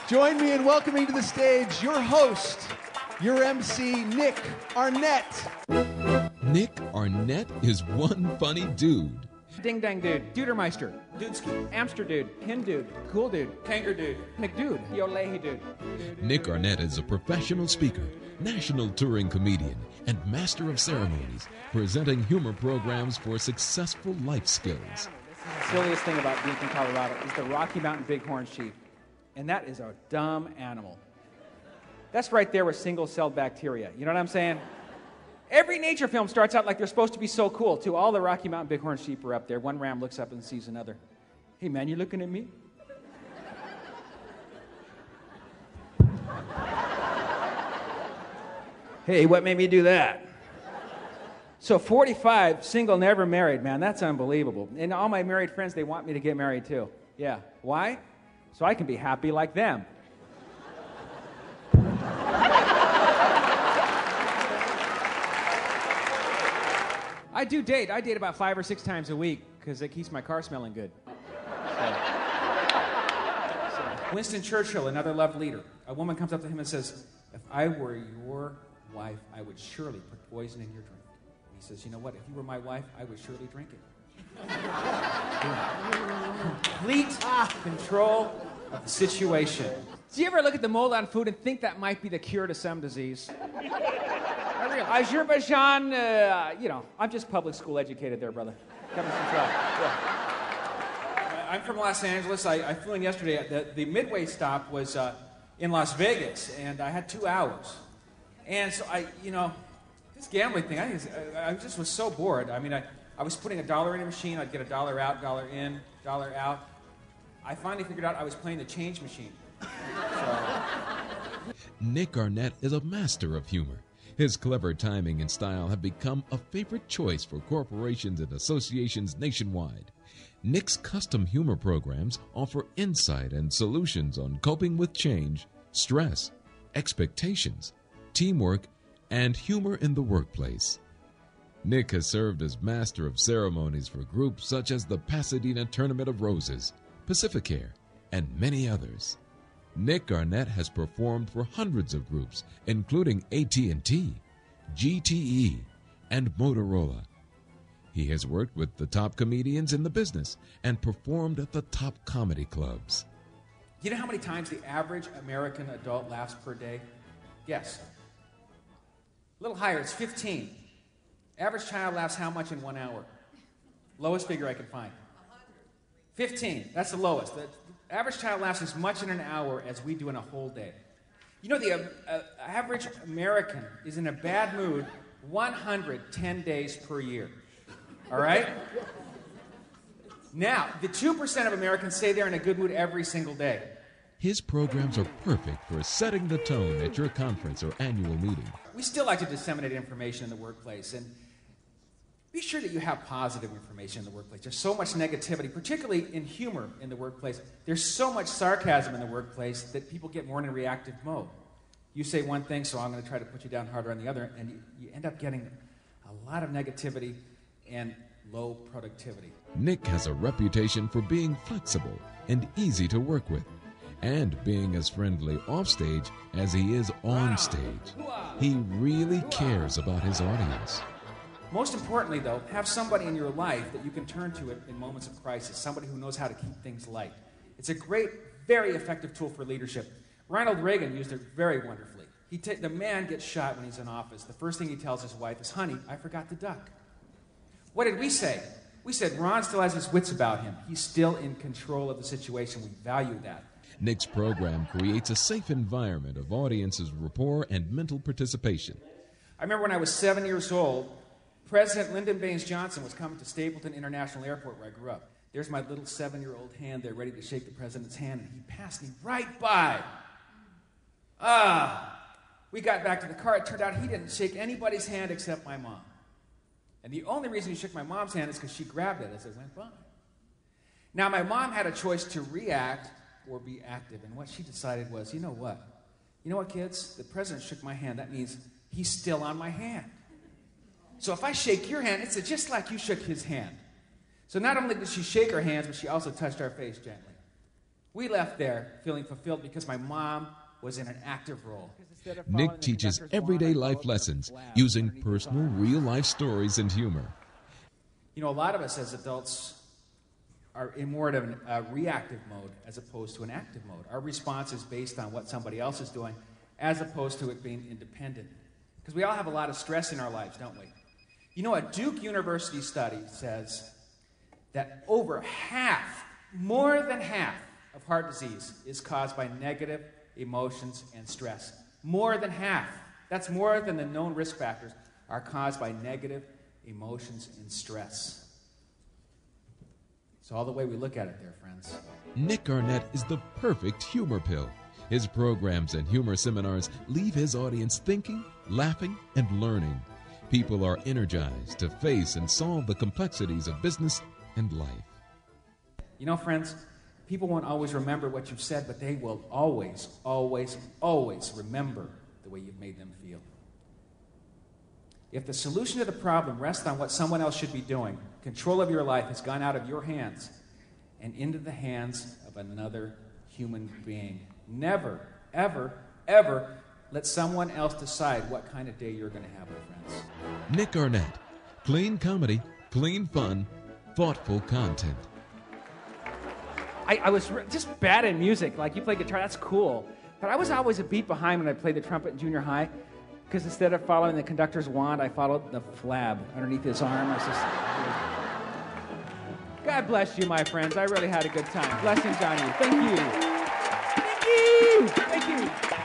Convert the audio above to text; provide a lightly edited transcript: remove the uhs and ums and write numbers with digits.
Join me in welcoming to the stage your host, your MC, Nick Arnette. Nick Arnette is one funny dude. Ding dang dude, Dudermeister, Dudeski, Amster dude, Hin dude, Cool dude, Kanger dude, McDude, Yolehi dude. Nick Arnette is a professional speaker, national touring comedian, and master of ceremonies, presenting humor programs for successful life skills. The silliest thing about being from Colorado is the Rocky Mountain bighorn sheep, and that is a dumb animal. That's right there with single-celled bacteria, you know what I'm saying? Every nature film starts out like they're supposed to be so cool, too. All the Rocky Mountain bighorn sheep are up there. One ram looks up and sees another. Hey, man, you looking at me? Hey, what made me do that? So 45, single, never married, man. That's unbelievable. And all my married friends, they want me to get married, too. Yeah. Why? So I can be happy like them. I do date. I date about 5 or 6 times a week because it keeps my car smelling good. So. Winston Churchill, another love leader. A woman comes up to him and says, "If I were your wife, I would surely put poison in your drink." And he says, "You know what? If you were my wife, I would surely drink it." Complete control of the situation. Do you ever look at the mold on food and think that might be the cure to some disease? Azerbaijan, I'm just public school educated there, brother. Coming from Trump. Yeah. I'm from Los Angeles. I flew in yesterday. The midway stop was in Las Vegas, and I had 2 hours. And so this gambling thing, I just was so bored. I mean, I was putting $1 in a machine. I'd get $1 out, $1 in, $1 out. I finally figured out I was playing the change machine. So. Nick Arnette is a master of humor. His clever timing and style have become a favorite choice for corporations and associations nationwide. Nick's custom humor programs offer insight and solutions on coping with change, stress, expectations, teamwork, and humor in the workplace. Nick has served as master of ceremonies for groups such as the Pasadena Tournament of Roses, Pacificair, and many others. Nick Arnette has performed for hundreds of groups, including AT&T, GTE, and Motorola. He has worked with the top comedians in the business and performed at the top comedy clubs. You know how many times the average American adult laughs per day? Guess. A little higher, it's 15. Average child laughs how much in 1 hour? Lowest figure I can find. 15, that's the lowest. The average child laughs as much in an hour as we do in a whole day. You know, the average American is in a bad mood 110 days per year. All right? Now, the 2% of Americans say they're in a good mood every single day. His programs are perfect for setting the tone at your conference or annual meeting. We still like to disseminate information in the workplace, and be sure that you have positive information in the workplace. There's so much negativity, particularly in humor in the workplace. There's so much sarcasm in the workplace that people get more in a reactive mode. You say one thing, so I'm going to try to put you down harder on the other, and you end up getting a lot of negativity and low productivity. Nick has a reputation for being flexible and easy to work with, and being as friendly offstage as he is on stage. He really cares about his audience. Most importantly, though, have somebody in your life that you can turn to in moments of crisis, somebody who knows how to keep things light. It's a great, very effective tool for leadership. Ronald Reagan used it very wonderfully. The man gets shot when he's in office. The first thing he tells his wife is, "Honey, I forgot to duck." What did we say? We said, Ron still has his wits about him. He's still in control of the situation. We value that. Nick's program creates a safe environment of audience's rapport and mental participation. I remember when I was 7 years old, President Lyndon Baines Johnson was coming to Stapleton International Airport where I grew up. There's my little 7-year-old hand there ready to shake the president's hand, and he passed me right by. We got back to the car. It turned out he didn't shake anybody's hand except my mom. And the only reason he shook my mom's hand is because she grabbed it as it went by. Now, my mom had a choice to react or be active, and what she decided was, you know what? You know what, kids? The president shook my hand. That means he's still on my hand. So if I shake your hand, it's just like you shook his hand. So not only did she shake our hands, but she also touched our face gently. We left there feeling fulfilled because my mom was in an active role. Nick teaches everyday life lessons using personal, real-life stories and humor. You know, a lot of us as adults are in more of a reactive mode as opposed to an active mode. Our response is based on what somebody else is doing as opposed to it being independent. Because we all have a lot of stress in our lives, don't we? You know, a Duke University study says that over half, more than half, of heart disease is caused by negative emotions and stress. More than half. That's more than the known risk factors are caused by negative emotions and stress. It's all the way we look at it there, friends. Nick Arnette is the perfect humor pill. His programs and humor seminars leave his audience thinking, laughing, and learning. People are energized to face and solve the complexities of business and life. You know, friends, people won't always remember what you've said, but they will always, always, always remember the way you've made them feel. If the solution to the problem rests on what someone else should be doing, control of your life has gone out of your hands and into the hands of another human being. Never, ever, ever let someone else decide what kind of day you're going to have, my friends. Nick Arnette. Clean comedy, clean fun, thoughtful content. I was just bad at music. Like, you play guitar, that's cool. But I was always a beat behind when I played the trumpet in junior high, because instead of following the conductor's wand, I followed the flab underneath his arm. God bless you, my friends. I really had a good time. Blessings on you. Thank you. Thank you. Thank you.